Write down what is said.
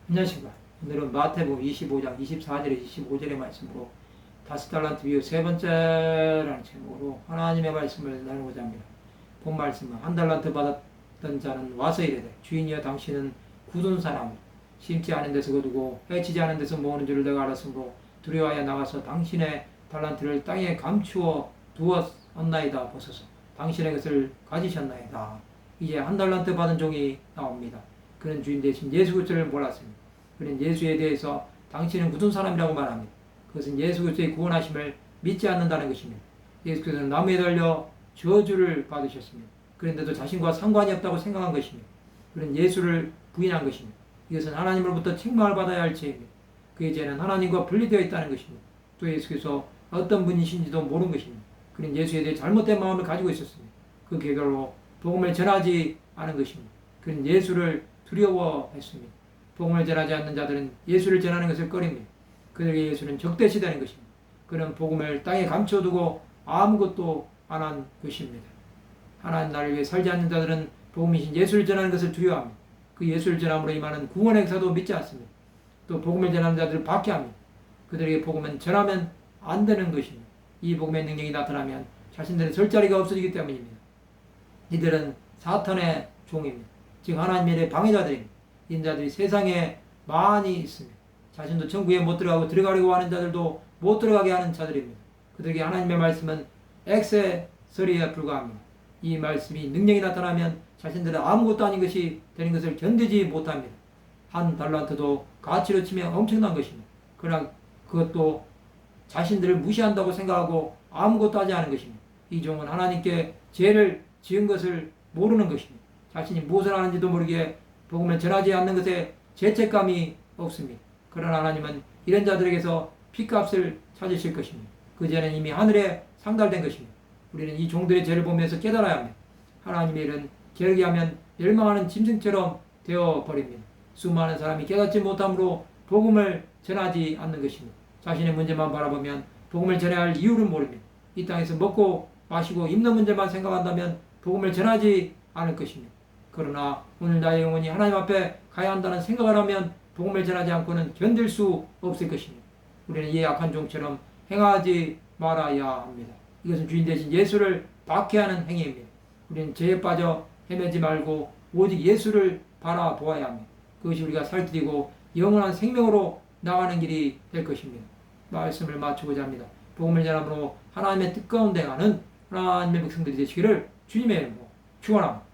안녕하십니까. 오늘은 마태복음 25장 24절에 25절의 말씀으로 5달란트 비유 세 번째라는 제목으로 하나님의 말씀을 나누고자 합니다. 본 말씀은 1달란트 받았던 자는 와서 이르되 주인이여 당신은 굳은 사람을 심지 않은 데서 거두고 해치지 않은 데서 모으는 줄을 내가 알았으므로 두려워하여 나가서 당신의 달란트를 땅에 감추어 두었나이다 보소서. 당신의 것을 가지셨나이다. 이제 1달란트 받은 종이 나옵니다. 그는 주인 대신 예수 그리스도를 몰랐습니다. 그는 예수에 대해서 당신은 굳은 사람이라고 말합니다. 그것은 예수 그리스도의 구원하심을 믿지 않는다는 것입니다. 예수께서는 나무에 달려 저주를 받으셨습니다. 그런데도 자신과 상관이 없다고 생각한 것입니다. 그는 예수를 부인한 것입니다. 이것은 하나님으로부터 책망을 받아야 할 죄입니다. 그의 죄는 하나님과 분리되어 있다는 것입니다. 또 예수께서 어떤 분이신지도 모르는 것입니다. 그는 예수에 대해 잘못된 마음을 가지고 있었습니다. 그 결과로 복음을 전하지 않은 것입니다. 그는 예수를 두려워했습니다. 복음을 전하지 않는 자들은 예수를 전하는 것을 꺼립니다. 그들에게 예수는 적대시되는 것입니다. 그는 복음을 땅에 감춰두고 아무것도 안 한 것입니다. 하나님 나라를 위해 살지 않는 자들은 복음이신 예수를 전하는 것을 두려워합니다. 그 예수를 전함으로 임하는 구원의 역사도 믿지 않습니다. 또 복음을 전하는 자들을 박해합니다. 그들에게 복음은 전하면 안 되는 것입니다. 이 복음의 능력이 나타나면 자신들의 설 자리가 없어지기 때문입니다. 이들은 사탄의 종입니다. 즉 하나님의 방해자들입니다. 이런 자들이 세상에 많이 있습니다. 자신도 천국에 못 들어가고 들어가려고 하는 자들도 못 들어가게 하는 자들입니다. 그들에게 하나님의 말씀은 액세서리에 불과합니다. 이 말씀이 능력이 나타나면 자신들은 아무것도 아닌 것이 되는 것을 견디지 못합니다. 1달란트도 가치로 치면 엄청난 것입니다. 그러나 그것도 자신들을 무시한다고 생각하고 아무것도 하지 않은 것입니다. 이 종은 하나님께 죄를 지은 것을 모르는 것입니다. 자신이 무엇을 하는지도 모르게 복음을 전하지 않는 것에 죄책감이 없습니다. 그러나 하나님은 이런 자들에게서 핏값을 찾으실 것입니다. 그 죄는 이미 하늘에 상달된 것입니다. 우리는 이 종들의 죄를 보면서 깨달아야 합니다. 하나님의 일은 게으르게 하면 멸망하는 짐승처럼 되어버립니다. 수많은 사람이 깨닫지 못함으로 복음을 전하지 않는 것입니다. 자신의 문제만 바라보면 복음을 전해야 할 이유를 모릅니다. 이 땅에서 먹고 마시고 입는 문제만 생각한다면 복음을 전하지 않을 것입니다. 그러나 오늘 나의 영혼이 하나님 앞에 가야 한다는 생각을 하면 복음을 전하지 않고는 견딜 수 없을 것입니다. 우리는 이 약한 종처럼 행하지 말아야 합니다. 이것은 주인 대신 예수를 박해하는 행위입니다. 우리는 죄에 빠져 헤매지 말고 오직 예수를 바라보아야 합니다. 그것이 우리가 살뜨리고 영원한 생명으로 나가는 길이 될 것입니다. 말씀을 마치고자 합니다. 복음을 전함으로 하나님의 뜻 가운데 가는 하나님의 백성들이 되시기를 주님의 이름으로 축원합니다.